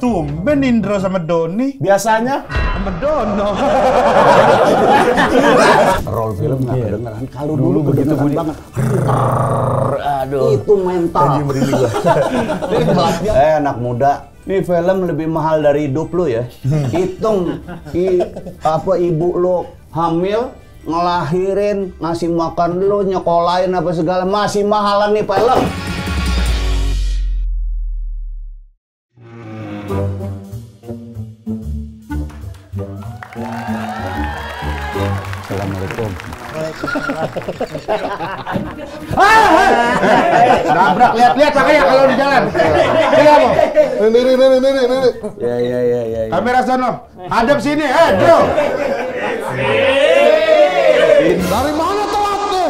Tumben Indro sama Doni. Biasanya sama Dono. roll film nggak kedengeran. Kalau dulu begitu bunyi banget. Aduh. Itu mental. Anak muda. Nih film lebih mahal dari hidup lu ya. Hitung ibu lu hamil, ngelahirin, ngasih makan lu, nyekolahin apa segala, masih mahalan nih film. Assalamualaikum. Nabrak, lihat makanya kalau di jalan. Ini. Ya. Kamera sono, hadap sini, bro. Dari mana telatnya?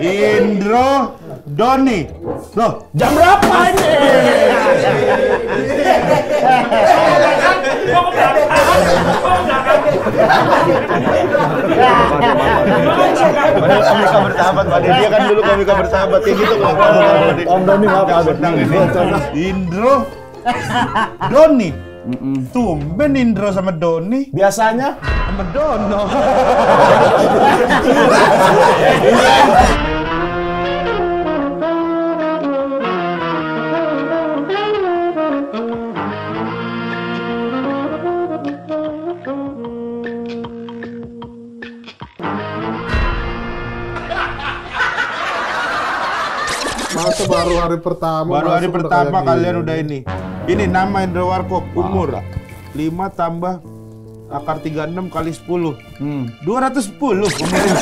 Indro, Doni. Loh, Jam berapa ini? Komika bersahabat, Pak. Dia kan dulu komika bersahabat kayak gitu loh. Om Doni apa? Indro, Doni. Tumben Indro sama Doni. Biasanya Sama Dono. Masa baru hari pertama? Baru hari pertama kalian udah ini. Ini nama Indro Warkop, umur 5 tambah akar 36 kali 10. 210 umurnya.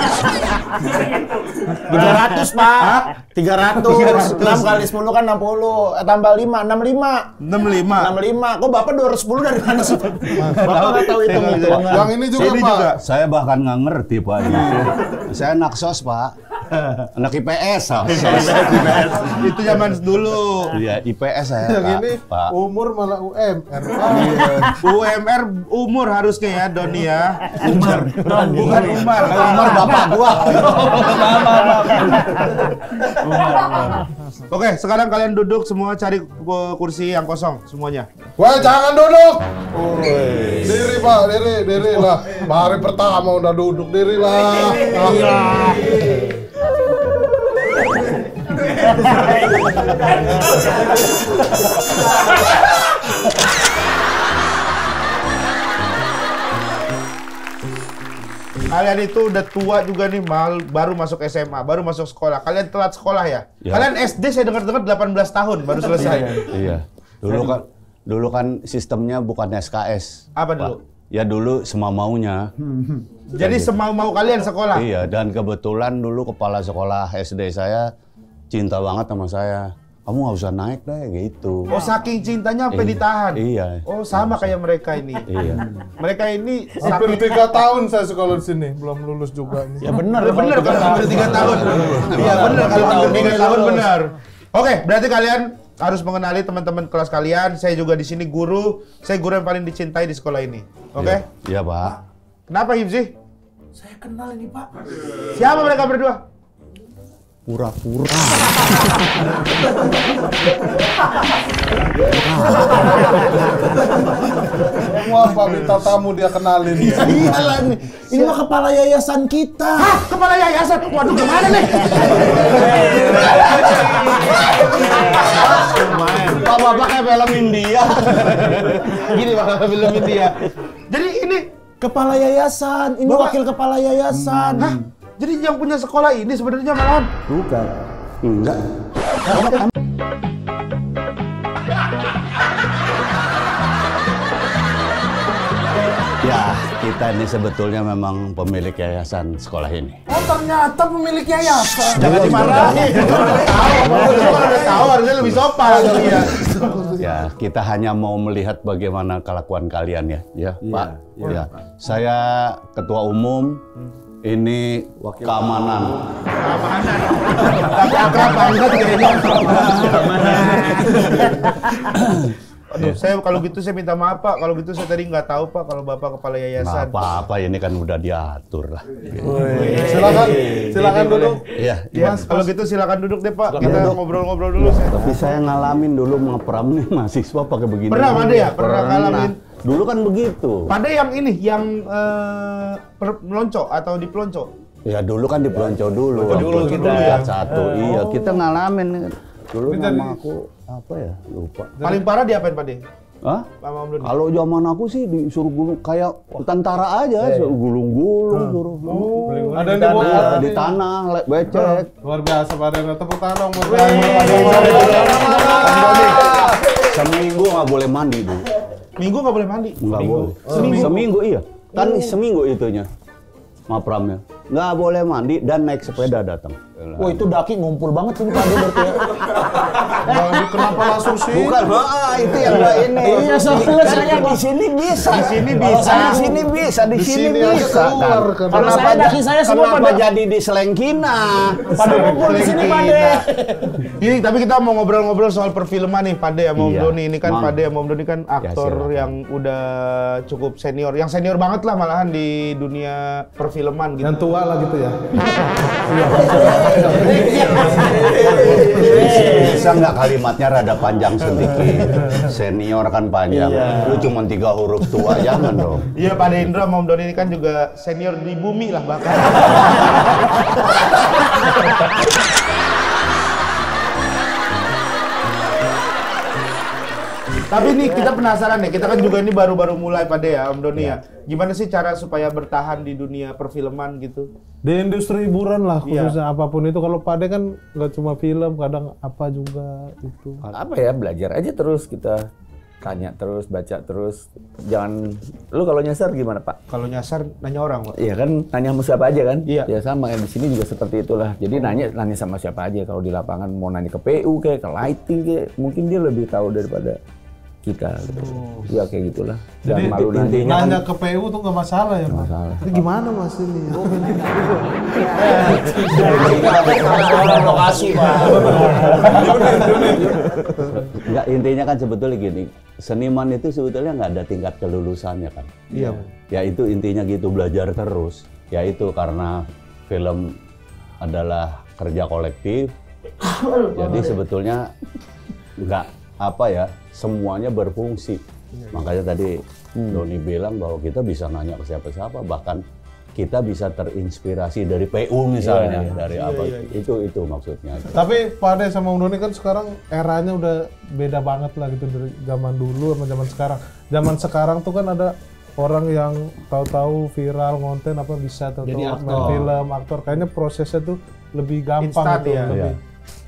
300 Pak. 300. 6 kali 10 kan 60. Tambah 5, 65. 65. Kok Bapak 210 dari mana sih? Bapak nggak tahu itu. Yang ini juga, Ini Pak. juga. Saya bahkan nggak ngerti, Pak. Saya anak sos, Pak. Anak IPS, Itu zaman dulu. Iya, IPS saya, Yang ini Pak. umur malah UMR, Pak. UMR umur harusnya ya, Doni ya. Umar. Bukan Umar. Umar bapak gua. Oke, sekarang kalian duduk semua, cari kursi yang kosong semuanya. Wah, jangan duduk. Diri, Pak, diri lah. Hari pertama udah duduk, diri lah. Kalian itu udah tua juga nih, baru masuk SMA, baru masuk sekolah. Kalian telat sekolah ya? Ya. Kalian SD saya dengar-dengar 18 tahun baru selesai. Iya. Dulu kan sistemnya bukan SKS. Apa Pak. dulu? Ya dulu semau-maunya. Jadi semau-mau kalian sekolah? Iya, dan kebetulan dulu kepala sekolah SD saya cinta banget sama saya. Kamu nggak usah naik deh, gitu. Oh, saking cintanya sampai ditahan? Iya. Oh, sama kayak mereka ini. Iya. Mereka ini Hampir 3 tahun saya sekolah di sini, belum lulus juga nih. Ya benar. Ya bener kalau hampir 3 tahun. Iya bener kalau hampir 3 tahun benar. Oke, berarti kalian harus mengenali teman-teman kelas kalian. Saya juga di sini guru. Saya guru yang paling dicintai di sekolah ini. Oke? Iya, Pak. Kenapa Hibzi? Saya kenal ini Pak. Siapa mereka berdua? Pura-pura. Kamu apa minta tamu dia kenalin? Iyalah nih. Ini mah kepala yayasan kita. Hah? Kepala yayasan? Waduh, gimana nih? Bapak kayak film India. Gini Pak, film India. Jadi ini Kepala yayasan. Ini Bapak- wakil kepala yayasan. Hah? Jadi yang punya sekolah ini sebenarnya malahan Bukan. Enggak. Ya, kita ini sebetulnya memang pemilik yayasan sekolah ini. Oh ternyata pemilik yayasan. jangan dimarahin. Udah tahu harusnya lebih sopan kali ya. Ya, kita hanya mau melihat bagaimana kelakuan kalian ya, ya, Pak. Ya, saya ketua umum. Ini keamanan. Tapi akrab banget kayaknya. Aduh, saya kalau gitu saya minta maaf Pak. Kalau gitu saya tadi nggak tahu Pak kalau Bapak kepala Nggak yayasan. apa-apa, ini kan udah diatur lah. Silakan duduk. Iya, Ya, kalau gitu silakan duduk deh Pak. Kita ngobrol-ngobrol dulu. tapi saya ngalamin dulu ngepram nih mahasiswa pakai begini. Pernah Pak De ya? Pernah ngalamin? Dulu kan begitu. Pada yang ini, yang melonco atau di pelonco? Ya dulu kan di pelonco dulu. Dulu waktu kita tingkat ya. satu. Iya, kita ngalamin. Dulu nama aku apa ya? Lupa. Paling parah diapain Pak De? Hah? Sama Om Doni? Kalau zaman aku sih disuruh gulung kayak tentara aja, suruh gulung-gulung, suruh. Ada yang dibawa Di tanah, becek. Luar biasa Pak De. Tepuk tangan buat Seminggu nggak boleh mandi dulu. Minggu nggak boleh mandi? Nggak boleh. Seminggu iya. Kan seminggu itunya. Mapramnya. Nggak boleh mandi dan naik sepeda datang. Wah itu daki ngumpul banget ini Pak De berarti ya. Kenapa langsung sih? Bukan, itu yang nggak ini. Iya, soalnya saya di sini bisa. Di sini bisa. Di sini bisa. Di sini aja bisa. keluar kan. Kalau saya daki saya semua Kenapa pada jadi di Selengkina? pada ngumpul di sini Pak De. Ini tapi kita mau ngobrol-ngobrol soal perfilman nih Pak De sama Om Iya. Doni. Ini kan Mang. Pak De sama Om Doni kan aktor silakan. yang udah cukup senior. Yang senior banget lah malahan di dunia perfilman gitu. Yang tua lah gitu ya. Bisa nggak kalimatnya rada panjang sedikit? Senior kan panjang. Lu cuma 3 huruf tua, jangan dong. Iya Pak De Indra sama Om Doni ini kan juga senior di bumi lah bahkan. Tapi nih kita penasaran nih, kita kan juga ini baru-baru mulai Pak De ya, Om Doni ya. Gimana sih cara supaya bertahan di dunia perfilman gitu? Di industri hiburan lah Iya. khususnya apapun itu. Kalau Pak De kan nggak cuma film, kadang apa juga itu. Apa ya, belajar aja terus kita. Tanya terus, baca terus. Jangan, lu kalau nyasar gimana Pak? Kalau nyasar nanya orang Pak. Iya kan, tanya sama siapa aja kan? Iya. Ya sama, di sini juga seperti itulah. Jadi nanya sama siapa aja. Kalau di lapangan mau nanya ke PU kayak, ke lighting kayak, mungkin dia lebih tahu daripada kita gitu. Ya kayak gitulah. Jadi Jangan malu nanya. nanya ke PU tuh nggak masalah ya Mas? Masalah. Ini gimana Mas ini? Lokasi Pak. Enggak, intinya kan sebetulnya gini, seniman itu sebetulnya nggak ada tingkat kelulusannya kan. Iya. Ya itu intinya gitu, belajar terus. Ya itu karena film adalah kerja kolektif. Jadi sebetulnya nggak apa ya, semuanya berfungsi. Makanya tadi Doni bilang bahwa kita bisa nanya ke siapa-siapa, bahkan kita bisa terinspirasi dari PU misalnya, dari apa. Itu maksudnya. Tapi Pak De sama Om Doni kan sekarang eranya udah beda banget lah gitu dari zaman dulu sama zaman sekarang. Zaman sekarang tuh kan ada orang yang tahu-tahu viral konten apa bisa tahu-tahu main film, aktor. Kayaknya prosesnya tuh lebih gampang Instan gitu, ya. lebih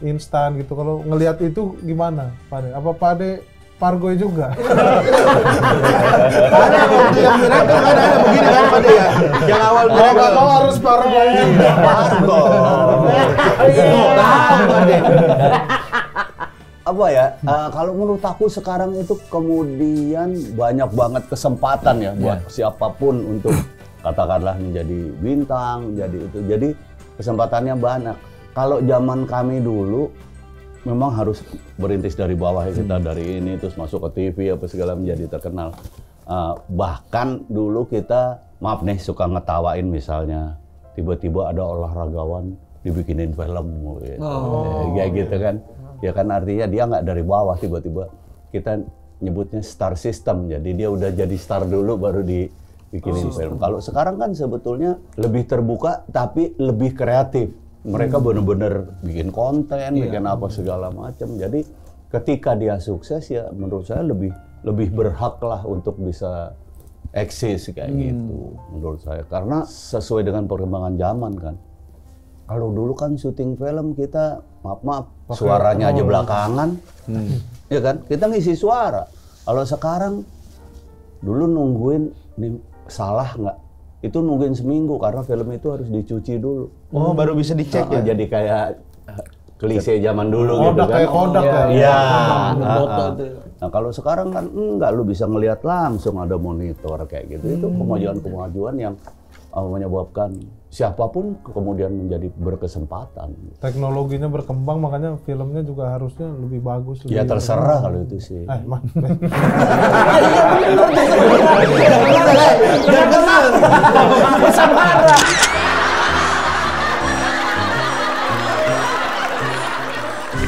instan gitu. Kalau ngelihat itu gimana Pak De? Apa Pak De Pargoy juga? Ada waktu yang miracle kan ada begini kan Pak De ya. Yang awal Kalau nggak tahu harus Pargoy juga. Apa ya, kalau menurut aku sekarang itu kemudian banyak banget kesempatan ya buat siapapun untuk katakanlah menjadi bintang, menjadi itu. Jadi kesempatannya banyak. Kalau zaman kami dulu memang harus berintis dari bawah ya, kita dari ini terus masuk ke TV apa segala menjadi terkenal. Bahkan dulu kita, maaf nih, suka ngetawain misalnya tiba-tiba ada olahragawan dibikinin film gitu. Kayak gitu kan. Ya kan artinya dia nggak dari bawah, tiba-tiba kita nyebutnya star system. Jadi dia udah jadi star dulu baru dibikinin film. Kalau sekarang kan sebetulnya lebih terbuka tapi lebih kreatif. Mereka bener-bener bikin konten, bikin apa segala macam. Jadi ketika dia sukses ya menurut saya lebih berhak lah untuk bisa eksis kayak gitu menurut saya. Karena sesuai dengan perkembangan zaman kan. Kalau dulu kan syuting film kita maaf suaranya aja belakangan, ya kan? Kita ngisi suara. Kalau sekarang dulu nungguin nih salah nggak? Itu nungguin seminggu karena film itu harus dicuci dulu. Oh, baru bisa dicek ya. Jadi kayak klise zaman dulu gitu Kodak kan. kayak Kodak ya. Iya. Foto itu. Nah kalau sekarang kan enggak, lu bisa ngelihat langsung ada monitor kayak gitu. Itu kemajuan-kemajuan yang menyebabkan siapapun kemudian menjadi berkesempatan. Teknologinya berkembang, makanya filmnya juga harusnya lebih bagus. Ya terserah kalau itu sih.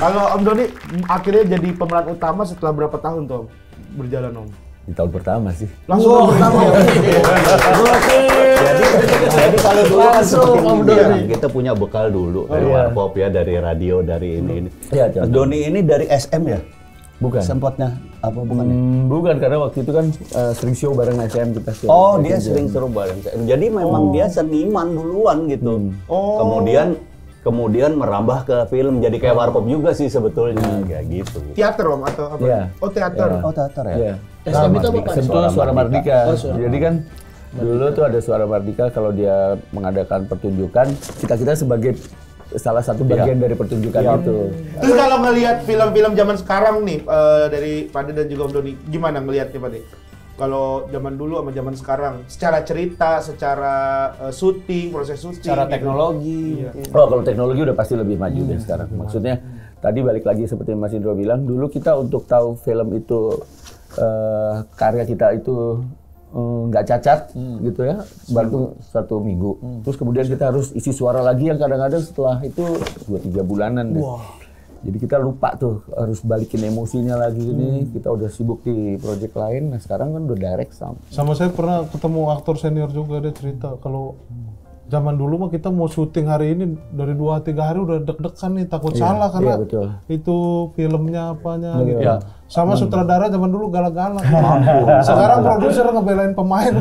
Kalau Om Doni akhirnya jadi pemeran utama setelah berapa tahun tuh berjalan Om? Di tahun pertama sih. Langsung tahun pertama. Jadi kalau dulu kan seperti ini, kita punya bekal dulu dari Warkop ya, dari radio, dari ini. Iya, Doni ini dari SM ya? Bukan. Sempatnya apa bukannya? Bukan, karena waktu itu kan sering show bareng SM kita show. Oh, dia sering seru bareng SM. Jadi memang dia seniman duluan gitu. Kemudian merambah ke film, jadi kayak Warkop juga sih sebetulnya, kayak gitu. Teater Om atau apa? Iya. Oh teater. Iya. Oh, teater ya? Iya. SM itu apa Pak? Sentuh Suara Mardika. Jadi kan dulu tuh ada Suara Mardika, kalau dia mengadakan pertunjukan, kita sebagai salah satu bagian dari pertunjukan itu. Terus kalau ngelihat film-film zaman sekarang nih dari Pade dan juga Om Doni, gimana ngelihatnya Pade? Kalau zaman dulu sama zaman sekarang, secara cerita, secara syuting, proses syuting, Secara gitu. teknologi. Oh, kalau teknologi udah pasti lebih maju deh sekarang. Maksudnya tadi balik lagi seperti Mas Indro bilang, dulu kita untuk tahu film itu karya kita itu nggak cacat gitu ya, baru 1 minggu. Terus kemudian kita harus isi suara lagi yang kadang-kadang setelah itu 2-3 bulanan deh. Jadi kita lupa tuh harus balikin emosinya lagi ini. Kita udah sibuk di project lain. Nah sekarang kan udah direct sound. Sama saya pernah ketemu aktor senior juga, dia cerita kalau zaman dulu mah kita mau syuting hari ini dari 2-3 hari udah deg-degan nih, takut salah karena betul. itu filmnya apanya gitu. Iya. Sama sutradara zaman dulu galak-galak. Sekarang produser ngebelain pemain.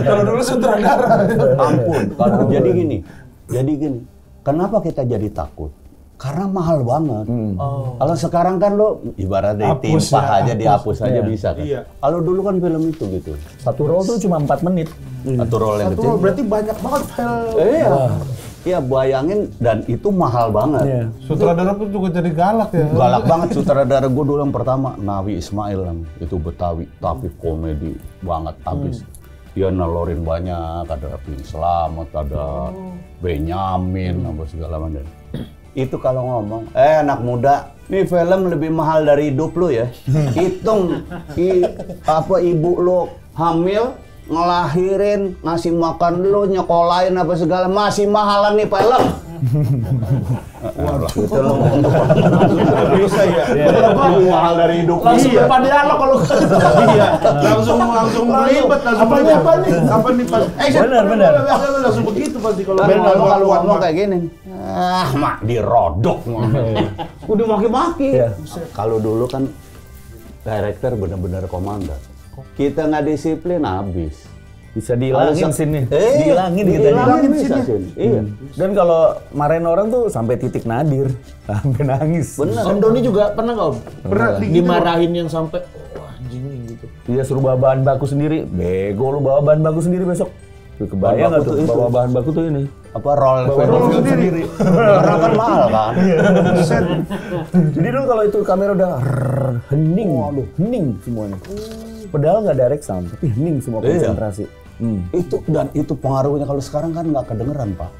Kalau dulu sutradara. Ampun. Jadi gini. Kenapa kita jadi takut? Karena mahal banget. Kalau sekarang kan lo ibaratnya Hapus ditimpah ya, aja, dihapus aja bisa kan. Iya. Kalau dulu kan film itu gitu. Satu roll tuh cuma 4 menit. Satu roll yang Satu kecil. berarti banyak banget file. Iya. Iya, bayangin, dan itu mahal banget. Iya. Sutradara pun juga jadi galak ya. Galak banget sutradara gue dulu yang pertama, Nawi Ismail, itu Betawi, tapi komedi banget abis. Dia nelorin banyak, ada Pin Slamet, ada Benyamin, apa segala macam. Itu kalau ngomong, anak muda, nih film lebih mahal dari hidup lu ya. Hitung, ibu lu hamil, ngelahirin, ngasih makan lu, nyekolahin apa segala, masih mahalan nih film. Waduh, itu lo bisa ya. Lebih mahal dari hidup. Langsung depan dialog kalau Iya, langsung ribet, langsung apa nih pas Benar. langsung begitu pasti kalau Kalau ngomong kayak gini, mak dirodok. Udah maki-maki. Kalau dulu kan director benar-benar komandan. Kita nggak disiplin habis. Bisa dihilangin scene-nya. Dihilangin kita. Dihilangin scene. Iya. Dan kalau marahin orang tuh sampai titik nadir, sampai nangis. Bener. Om Doni juga pernah nggak Om? Pernah, Dimarahin yang sampai anjing gitu. Dia suruh bawa bahan baku sendiri. Bego lu bawa bahan baku sendiri besok. Tuh, kebayang nggak tuh bawa bahan baku tuh ini? Apa roll film sendiri. Karena kan mahal kan. Jadi dulu kalau itu kamera udah hening semuanya. Padahal nggak direct sound, tapi hening semua konsentrasi. Itu pengaruhnya. Kalau sekarang kan nggak kedengeran, Pak.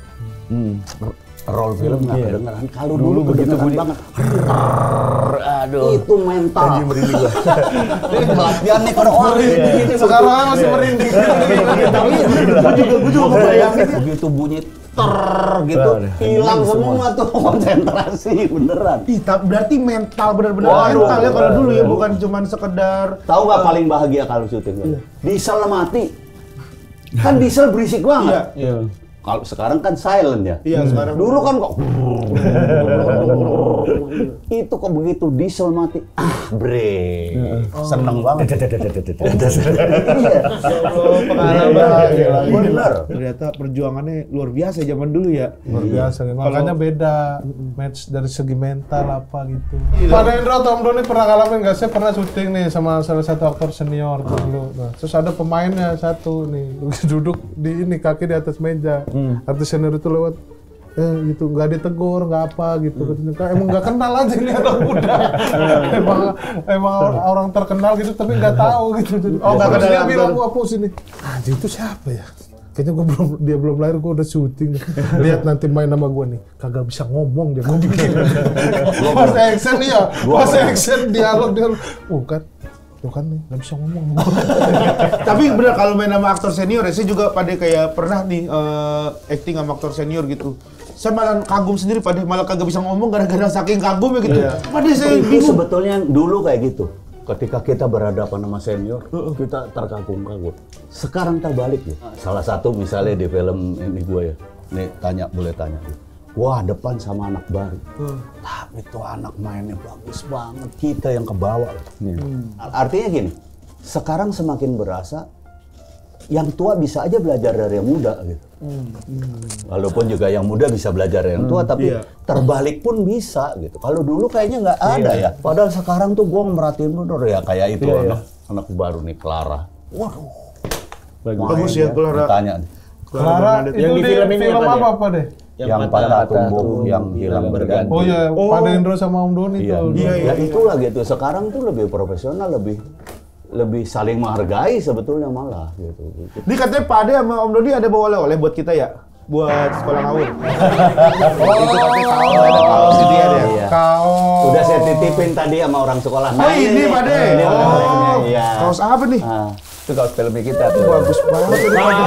Roll film nggak kedengeran. Kalau dulu begitu banget. Aduh. Itu mental. Ini pelatihan nih kalau orang Sekarang masih merinding. gue juga bayangin begitu bunyi gitu, hilang semua tuh konsentrasi beneran. Berarti mental benar-benar mental ya kalau dulu ya, bukan cuman sekedar. Tahu nggak paling bahagia kalau syuting? Diesel mati. Kan diesel berisik banget. Iya. Kalau sekarang kan silent ya. Iya, sekarang. Dulu kan kok itu kok begitu diesel mati. Seneng banget. Iya. Pengalaman. Bener. Ternyata perjuangannya luar biasa zaman dulu ya. Luar biasa, makanya beda match dari segi mental apa gitu. Pak Indro atau Om Doni pernah ngalamin nggak? Saya pernah syuting nih sama salah satu aktor senior dulu. Nah, terus ada pemainnya satu nih duduk di ini, kaki di atas meja. Artis senior itu lewat, gitu nggak ditegur nggak apa gitu. Emang nggak kenal aja ini anak muda. emang orang terkenal gitu tapi nggak tahu gitu. Oh nggak kenal. Dia bilang apa sini? Anjing itu siapa ya? kayaknya dia belum lahir gue udah syuting. Lihat nanti main sama gue nih, kagak bisa ngomong dia gue bikin. Pas action iya, pas action dialog kan. Tuh kan nih, nggak bisa ngomong. Tapi bener kalau main sama aktor senior ya, saya juga pada kayak pernah nih acting sama aktor senior gitu. Saya malah kagum sendiri pada malah kagak bisa ngomong gara-gara saking kagum ya gitu. Pada saya Itu bingung. sebetulnya dulu kayak gitu. Ketika kita berhadapan sama senior, kita terkagum-kagum. Sekarang terbalik ya. Salah satu misalnya di film ini gue ya. Nih boleh tanya. Wah, depan sama anak baru. Tapi tuh anak mainnya bagus banget. Kita yang kebawa. Artinya gini, sekarang semakin berasa yang tua bisa aja belajar dari yang muda gitu. Walaupun juga yang muda bisa belajar dari yang tua, tapi terbalik pun bisa gitu. Kalau dulu kayaknya nggak ada ya. Padahal sekarang tuh gue merhatiin bener ya kayak itu anak baru nih, Clara. Waduh. Bagus ya Clara. Tanya. Clara itu yang di film ini apa deh? Yang patah tumbuh, yang hilang berganti. Oh iya, Pak Indro sama Om Doni tuh. Iya, itulah gitu. Sekarang tuh lebih profesional, lebih saling menghargai sebetulnya malah gitu. Ini katanya Pak Ade sama Om Dodi ada bawa oleh-oleh buat kita ya? Buat sekolah ngawur. Itu katanya kaos, ada kaos di dia deh. Iya. Kaos. Udah saya titipin tadi sama orang sekolah. Oh ini Pak Ade. Ini oleh-olehnya, iya. Kaos apa nih? Itu kaos filmnya kita tuh. Bagus banget ini Pak Ade.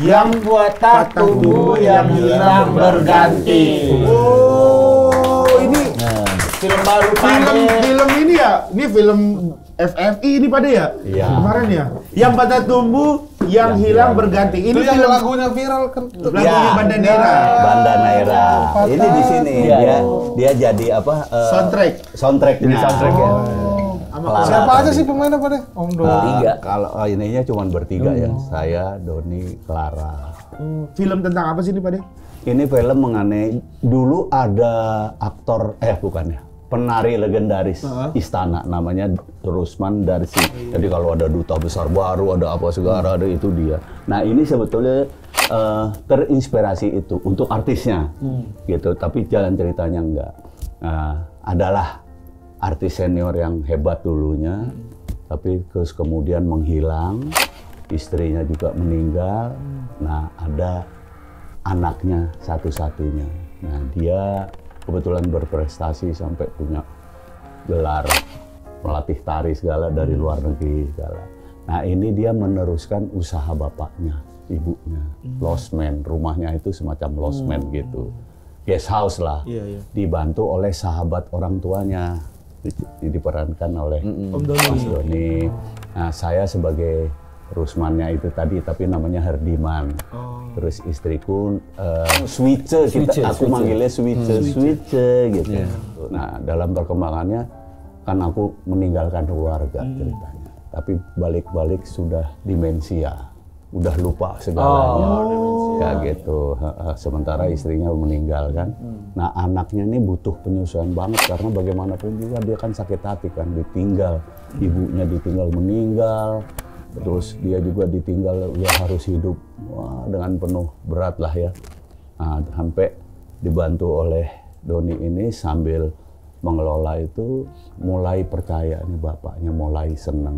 Yang buat tak tumbuh, yang hilang berganti. Oh, ini Film baru film ini ya? Ini film FFI ini Pak Ade ya? Iya. Kemarin ya? Yang patah tumbuh, yang hilang berganti. Ini Itu yang film lagunya viral kan. lagunya Banda Nera. Banda Naira. Ini di sini dia jadi apa? Soundtracknya. Soundtrack ya. Clara Siapa aja tadi. sih pemainnya Pak De? Om Doni. Tiga. Kalau ininya cuma bertiga ya. Saya, Doni, Clara. Film tentang apa sih ini Pak Ade? Ini film mengenai dulu ada aktor bukan ya. Penari legendaris istana namanya Rusman Darsi. Jadi kalau ada duta besar baru, ada apa segala, ada itu dia. Nah, ini sebetulnya terinspirasi itu untuk artisnya. Gitu, tapi jalan ceritanya enggak. Adalah artis senior yang hebat dulunya, tapi terus kemudian menghilang, istrinya juga meninggal. Nah, ada anaknya satu-satunya. Nah, dia kebetulan berprestasi sampai punya gelar melatih tari segala dari luar negeri segala. Nah, ini dia meneruskan usaha bapaknya, ibunya, losmen, rumahnya itu semacam losmen gitu, guest house lah, dibantu oleh sahabat orang tuanya, diperankan oleh Mas Doni. Nah, saya sebagai Rusmannya itu tadi, tapi namanya Herdiman. Terus istriku Swice, aku manggilnya Swice gitu. Nah, dalam perkembangannya kan aku meninggalkan keluarga ceritanya. Tapi balik-balik sudah demensia, udah lupa segalanya. Ya gitu. Sementara istrinya meninggal kan. Nah, anaknya ini butuh penyesuaian banget karena bagaimanapun juga dia kan sakit hati kan, ditinggal, ibunya ditinggal meninggal. Terus dia juga ditinggal, dia harus hidup dengan penuh berat lah ya. Nah, sampai dibantu oleh Doni ini sambil mengelola itu mulai percaya nih bapaknya, mulai senang,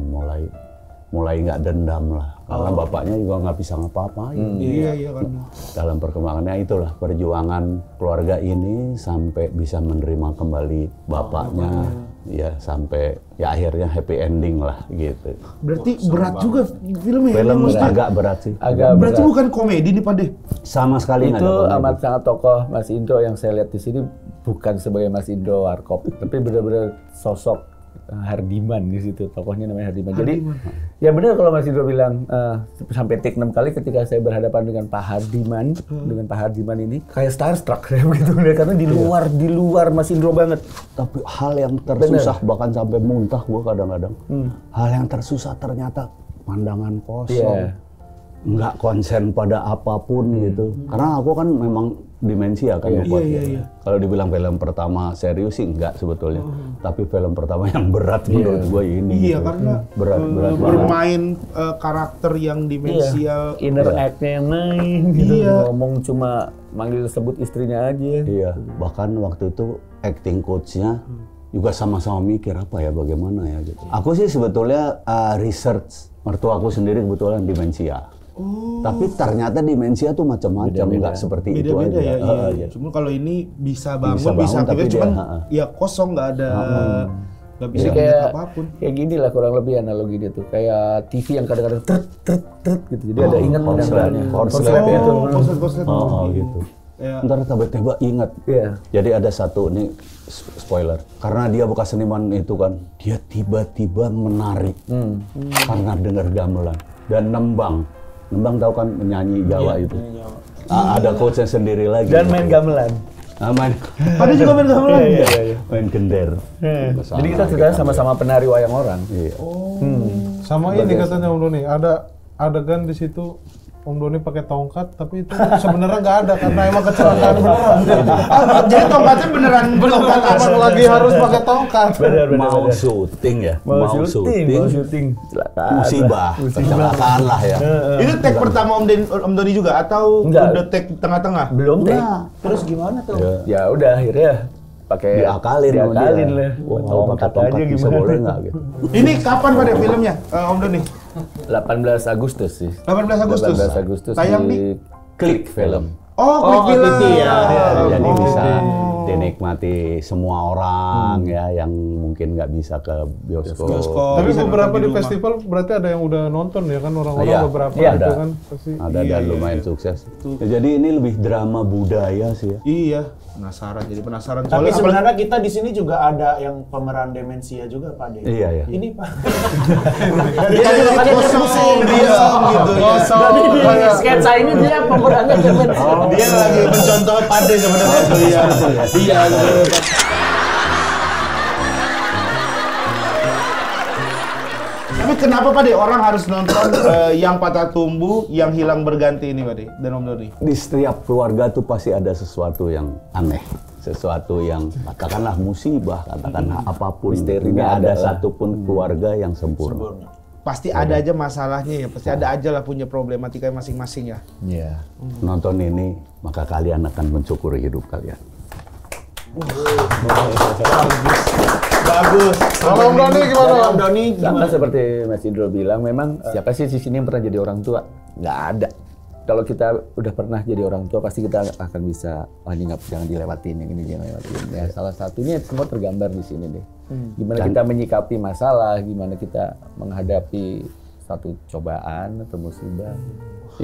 mulai nggak dendam lah. Karena bapaknya juga nggak bisa ngapa-ngapain. Iya kan. Dalam perkembangannya itulah perjuangan keluarga ini sampai bisa menerima kembali bapaknya. Ya sampai ya akhirnya happy ending lah gitu. Berarti berat juga filmnya. Film Maksudnya, agak berat sih. berarti bukan komedi nih Pak De. Sama sekali nggak Itu ada komedi. amat sangat tokoh Mas Indro yang saya lihat di sini bukan sebagai Mas Indro Warkop, tapi benar-benar sosok Hardiman di situ, tokohnya namanya Hardiman. Jadi ya benar kalau Mas Indro bilang sampai take 6 kali ketika saya berhadapan dengan Pak Hardiman, dengan Pak Hardiman ini kayak starstruck saya begitu karena di luar Mas Indro banget. Tapi hal yang tersusah bahkan sampai muntah gua kadang-kadang. Hal yang tersusah ternyata pandangan kosong. Nggak konsen pada apapun gitu. Karena aku kan memang demensia kan obatnya. Kalau dibilang film pertama serius sih enggak sebetulnya. Tapi film pertama yang berat menurut gue ini. Iya, gitu. karena berat bermain karakter yang demensia. Inner act-nya yang main gitu. Ngomong cuma manggil sebut istrinya aja. Iya, bahkan waktu itu acting coach-nya juga sama-sama mikir apa ya, bagaimana ya gitu. Aku sih sebetulnya research, mertua aku sendiri kebetulan demensia. Tapi ternyata demensia tuh macam-macam, nggak seperti itu aja. Beda-beda ya. Iya. Cuma kalau ini bisa bangun, bisa tapi aktifin, cuman dia, ya kosong, nggak ada, nggak bisa Jadi ingat apapun. kayak gini lah kurang lebih analogi dia tuh. Kayak TV yang kadang-kadang tret gitu. Jadi ada ingat pendengarannya. Korslet itu. Korslet. Gitu. Ya. Ntar tiba-tiba ingat. Iya. Jadi ada satu, ini spoiler. Karena dia bekas seniman itu kan, dia tiba-tiba menarik karena dengar gamelan dan nembang. Nembang tahu kan, menyanyi Jawa itu. Ada coachnya sendiri lagi. Dan main gamelan. Main. Ada juga main gamelan. Iya. Main gender. Jadi kita ceritanya sama-sama penari wayang orang. Iya. Sama ini katanya Om Doni, ada adegan di situ Om Doni pakai tongkat, tapi itu sebenarnya nggak ada karena emang kecelakaan beneran. Jadi tongkatnya beneran tongkat Emang lagi harus pakai tongkat. Mau syuting ya? Mau syuting. Kecelakaan. Musibah, kecelakaan lah ya. Itu take pertama Om Doni juga atau Enggak. udah take tengah-tengah? Belum take. Terus gimana tuh? Ya udah akhirnya pakai Diakalin sama diakalin dia. lah. Wah, Tahu pakai kata aja tongkat bisa gimana. boleh nggak gitu? Ini kapan pada filmnya, Om Doni? 18 Agustus sih. 18 Agustus. 18 Agustus Tayang di Klik Film. Oh, klik film. ya. Jadi bisa dinikmati semua orang ya yang mungkin nggak bisa ke bioskop. Tapi Bisa beberapa nonton di rumah. festival berarti ada yang udah nonton ya kan orang-orang Iya, beberapa iya, itu ada. kan pasti. Ada dan lumayan sukses. Ya, jadi ini lebih drama budaya sih ya. Iya, penasaran. Tapi Soalnya sebenarnya kita di sini juga ada yang pemeran demensia juga, Pak De. Iya ya. Ini Pak. dia jadi kosong gitu ya. Jadi di sketsa ini dia pemerannya demensia. Dia lagi mencontoh Pade sebenarnya. Iya. Tapi kenapa Pak De orang harus nonton Yang Patah Tumbuh, Yang Hilang Berganti ini Pak De dan Om Doni? Di setiap keluarga tuh pasti ada sesuatu yang aneh, sesuatu yang katakanlah musibah, katakanlah apapun. Misterinya Nggak ada ada lah. satupun keluarga yang sempurna. Pasti ada aja masalahnya ya, pasti ada aja lah punya problematika masing-masing ya. Iya. Nonton ini, maka kalian akan mensyukuri hidup kalian. Bagus. Kalau Om Doni gimana? Om Doni Sama seperti Mas Indro bilang, memang siapa sih di sini yang pernah jadi orang tua? Nggak ada. Kalau kita udah pernah jadi orang tua, pasti kita akan bisa, ini jangan dilewatin, yang ini jangan lewatin. Ya, salah satunya semua tergambar di sini deh. Gimana kita menyikapi masalah, gimana kita menghadapi satu cobaan atau musibah.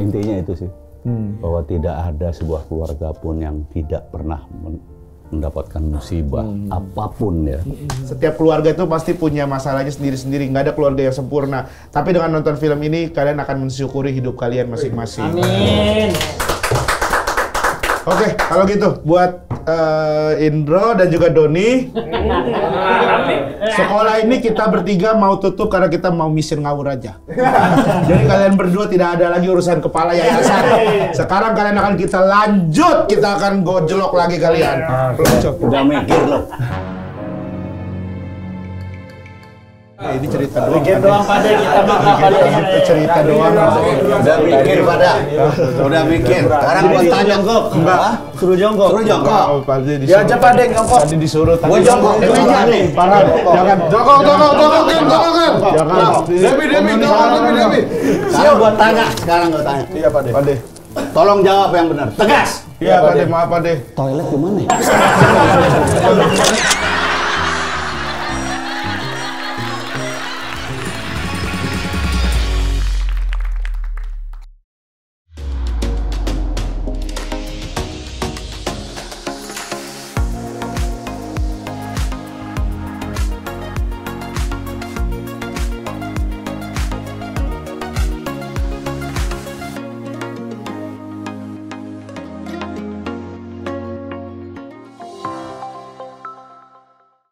Intinya itu sih, bahwa tidak ada sebuah keluarga pun yang tidak pernah mendapatkan musibah apapun ya. Setiap keluarga itu pasti punya masalahnya sendiri-sendiri, nggak ada keluarga yang sempurna. Tapi dengan nonton film ini, kalian akan mensyukuri hidup kalian masing-masing. Amin. Oke, kalau gitu buat Indro dan juga Doni, sekolah ini kita bertiga mau tutup karena kita mau mission ngawur aja. Jadi kalian berdua tidak ada lagi urusan kepala yayasan. Sekarang kalian akan kita lanjut, kita akan gojlok lagi kalian. Udah mikir loh. Ini cerita doang. Bikin doang Pak De, kita mah nggak Pak De. Cerita doang. Udah mikir pada. Udah mikir. Sekarang gua tanya jongkok. Enggak. Suruh jongkok. Suruh jongkok. Ya aja Pak De, jongkok. Tadi disuruh. Gua jongkok di meja nih. Farhan, jangan. Jongkok. Jangan. Debi. Sekarang gua tanya. Iya Pak De. Pak De. Tolong jawab yang benar. Tegas. Iya Pak De, maaf Pak De. Toilet di mana?